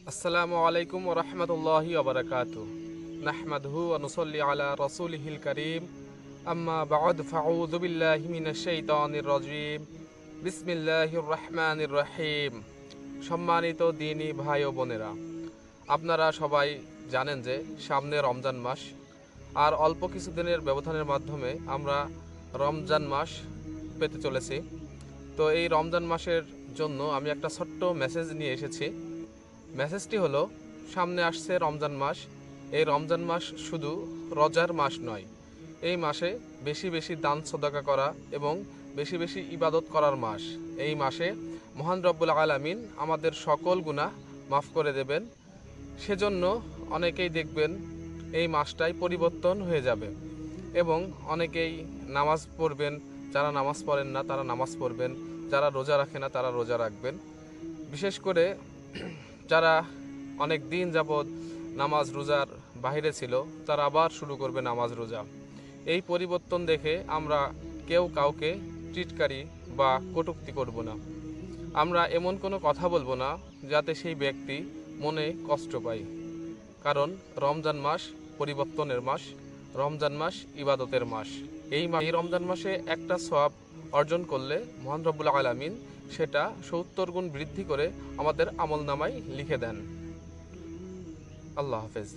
আসসালামু আলাইকুম ওয়া রাহমাতুল্লাহি ওয়া বারাকাতুহু নাহমাদুহু ওয়া নুসাল্লি আলা রাসূলিহিল কারীম আম্মা বা'দ ফাউযু বিল্লাহি মিনাশ শাইতানির রাজীম বিসমিল্লাহির রহমানির রহিম। সম্মানিত দ্বীনী ভাই ও বোনেরা, আপনারা সবাই জানেন যে সামনে রমজান মাস, আর অল্প কিছুদিনের ব্যবধানের মাধ্যমে আমরা রমজান মাস পেতে চলেছি। তো এই রমজান মাসের জন্য আমি একটা ছোট্ট মেসেজ নিয়ে এসেছি। মেসেজটি হলো, সামনে আসছে রমজান মাস। এই রমজান মাস শুধু রোজার মাস নয়, এই মাসে বেশি বেশি দান সদকা করা এবং বেশি বেশি ইবাদত করার মাস। এই মাসে মহান রব্বুল আলামিন আমাদের সকল গুনাহ মাফ করে দেবেন। সেজন্য অনেকেই দেখবেন এই মাসটাই পরিবর্তন হয়ে যাবে এবং অনেকেই নামাজ পড়বেন। যারা নামাজ পড়েন না তারা নামাজ পড়বেন, যারা রোজা রাখে না তারা রোজা রাখবেন। বিশেষ করে যারা অনেক দিন যাবৎ নামাজ রোজার বাইরে ছিল তারা আবার শুরু করবে নামাজ রোজা। এই পরিবর্তন দেখে আমরা কেউ কাউকে টিটকারি বা কটূক্তি করব না। আমরা এমন কোনো কথা বলবো না যাতে সেই ব্যক্তি মনে কষ্ট পায়। কারণ রমজান মাস পরিবর্তনের মাস, রমজান মাস ইবাদতের মাস। এই রমজান মাসে একটা সওয়াব অর্জন করলে মহান রব্বুল আলামিন সেটা ৭০ গুণ বৃদ্ধি করে আমাদের আমলনামায় লিখে দেন। আল্লাহ হাফেজ।